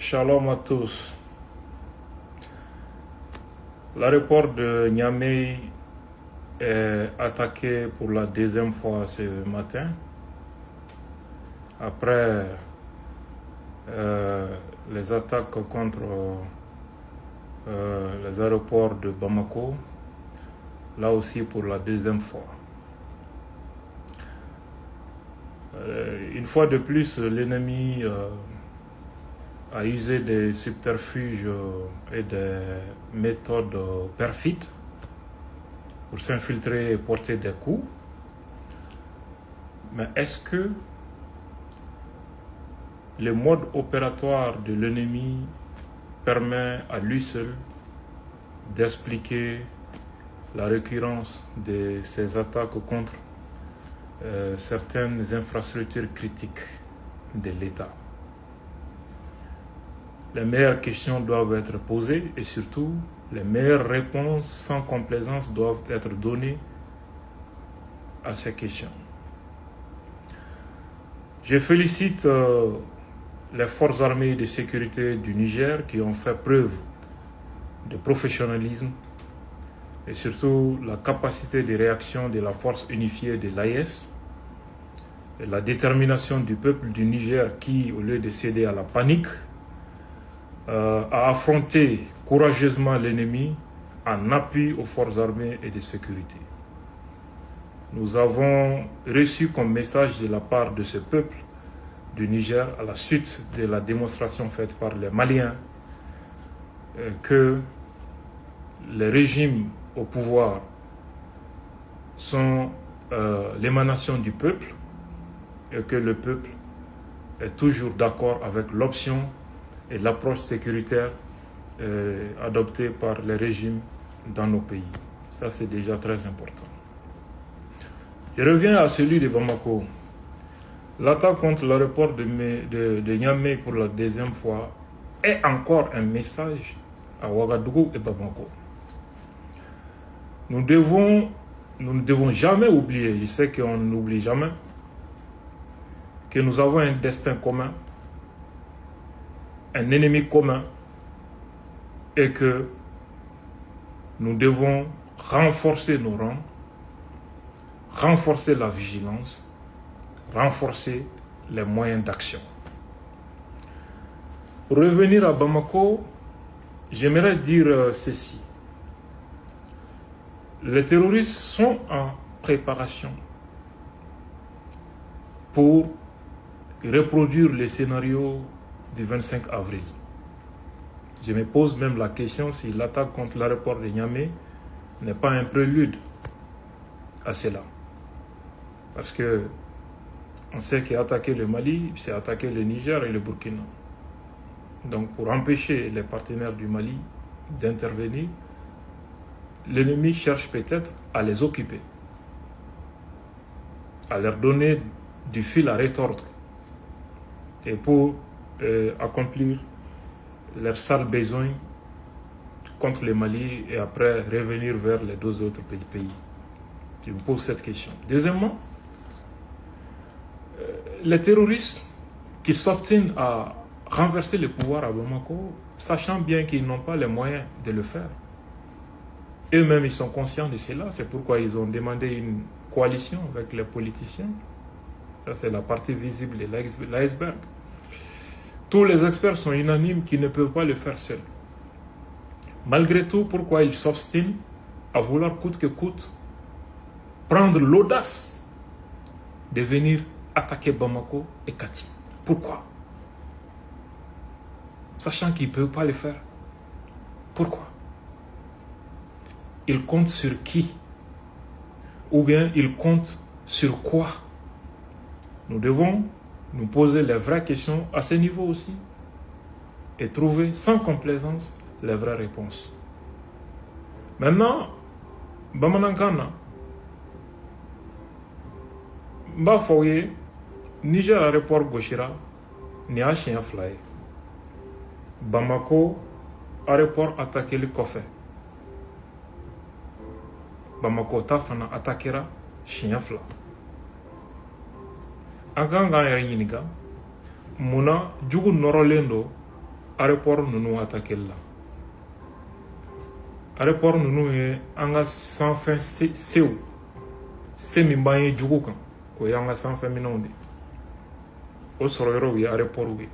Shalom à tous. L'aéroport de Niamey est attaqué pour la deuxième fois ce matin. Après les attaques contre les aéroports de Bamako, là aussi pour la deuxième fois. Une fois de plus, l'ennemi a usé des subterfuges et des méthodes perfides pour s'infiltrer et porter des coups. Mais est-ce que le mode opératoire de l'ennemi permet à lui seul d'expliquer la récurrence de ces attaques contre certaines infrastructures critiques de l'État? Les meilleures questions doivent être posées et surtout, les meilleures réponses sans complaisance doivent être données à ces questions. Je félicite les forces armées de sécurité du Niger qui ont fait preuve de professionnalisme et surtout la capacité de réaction de la force unifiée de l'AES et la détermination du peuple du Niger qui, au lieu de céder à la panique, a affronté courageusement l'ennemi en appui aux forces armées et de sécurité. Nous avons reçu comme message de la part de ce peuple du Niger, à la suite de la démonstration faite par les Maliens, que les régimes au pouvoir sont l'émanation du peuple et que le peuple est toujours d'accord avec l'option et l'approche sécuritaire adoptée par les régimes dans nos pays. Ça, c'est déjà très important. Je reviens à celui de Bamako. L'attaque contre l'aéroport de Niamey pour la deuxième fois est encore un message à Ouagadougou et Bamako. Nous ne devons jamais oublier, je sais qu'on n'oublie jamais, que nous avons un destin commun, un ennemi commun, et que nous devons renforcer nos rangs, renforcer la vigilance, renforcer les moyens d'action. Pour revenir à Bamako, j'aimerais dire ceci. Les terroristes sont en préparation pour reproduire les scénarios du 25 avril. Je me pose même la question si l'attaque contre l'aéroport de Niamey n'est pas un prélude à cela. Parce que on sait qu'attaquer le Mali, c'est attaquer le Niger et le Burkina. Donc pour empêcher les partenaires du Mali d'intervenir, l'ennemi cherche peut-être à les occuper, à leur donner du fil à retordre et pour accomplir leurs sales besoins contre le Mali et après revenir vers les deux autres pays. Je me pose cette question. Deuxièmement, les terroristes qui s'obstinent à renverser le pouvoir à Bamako, sachant bien qu'ils n'ont pas les moyens de le faire. Eux-mêmes, ils sont conscients de cela. C'est pourquoi ils ont demandé une coalition avec les politiciens. Ça, c'est la partie visible de l'iceberg. Tous les experts sont unanimes qu'ils ne peuvent pas le faire seuls. Malgré tout, pourquoi ils s'obstinent à vouloir coûte que coûte prendre l'audace de venir attaquer Bamako et Kati? Pourquoi? Sachant qu'ils ne peuvent pas le faire. Pourquoi? Ils comptent sur qui? Ou bien ils comptent sur quoi? Nous devons nous poser les vraies questions à ce niveau aussi et trouver sans complaisance les vraies réponses. Maintenant, Bamanankana, Mbafoye, Niger aéroport Goshira, ni a chien fly. Bamako, aéroport attaqué le Kofé. Bamako tafana attaquera chien fly. An kan k'an yɛrɛ ɲininka mun na jugu nɔrɔlen don aéroport nous attaqué là. Aéroport nous est en sans fin c'est min baye jugu kan o yanga sans fin minonde o soro yoro wi aéroport wi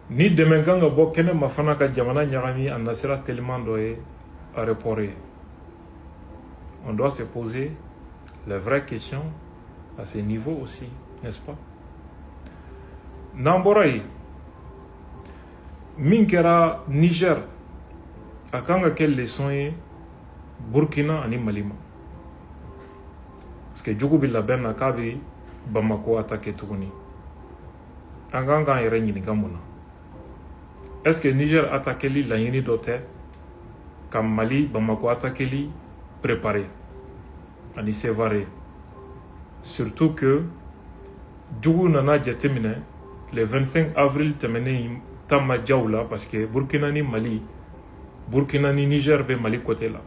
ni demain kan ga bo kene ma fana ka jamana nyagami anda sera tellement doye aéroport. On doit se poser les vraies questions à ce niveau aussi, n'est-ce pas? Namboraï, Minkera, Niger, à quand quelle leçon est Burkina et Mali? Parce que Djougou Bila Ben Akabi, Bamako attaqué Tourni. Anganga et Régni Gamona. Est-ce que Niger attaqué la Yeni Doté, comme Mali, Bamako attaqué préparé, ani sévaré. Surtout que Djougou Nana Djetemine, le 25 avril, Temene Tama Djaoula, parce que Burkina ni Mali, Burkina ni Niger, be Mali côté là.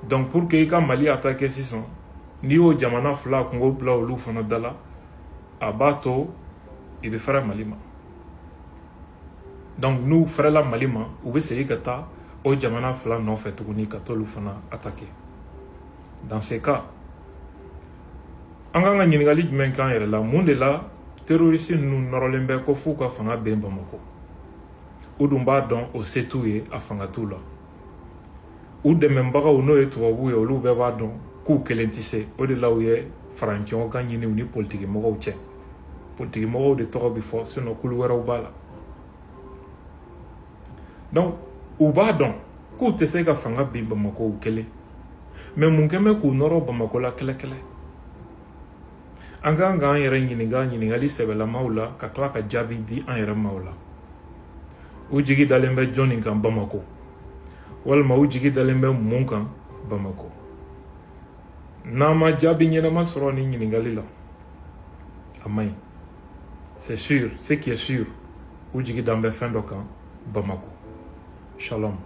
Donc pour que Mali attaque 600, ni au Djamana Fla, Congo Bla ou Loufana Dala, à Bato, il veut faire Malima. Donc nous, frère la Malima, ou veut essayer que ta, au Djamana Fla, non fait tourner, que Loufana attaqué. Dans ces cas, anganga nyingali jumɛn kan yɛrɛ la mun de la terroriste ninnu nɔrɔlen bɛ ko f'u ka fanga bɛn Bamako u dun b'a dɔn o se t'u ye a fanga t'u la u dɛmɛbagaw n'o ye tubabuw ye olu bɛɛ b'a dɔn k'u kelen tɛ se o de la u ye farancɛw ka ɲini u ni politikimɔgɔw cɛ politikimɔgɔw de tɔgɔ bi fɔ sinon kulu wɛrɛw b'a la donc u b'a dɔn k'u tɛ se ka fanga bin Bamako u kelen mais mun kɛn bɛ k'u nɔrɔ Bamako la kɛlɛ an kan k'an yɛrɛ ɲininkali sɛbɛlamaw la ka tila ka jaabi di an yɛrɛ maw la u jigi dalen bɛ jɔnni kan Bamako walima u jigi dalen bɛ mun kan Bamako n'an ma jaabi ɲɛnama sɔrɔ ni ɲininkali la a man ɲi c'est sûr ce qui est sûr u jigi dan bɛ fɛn dɔ kan Bamako. Shalom.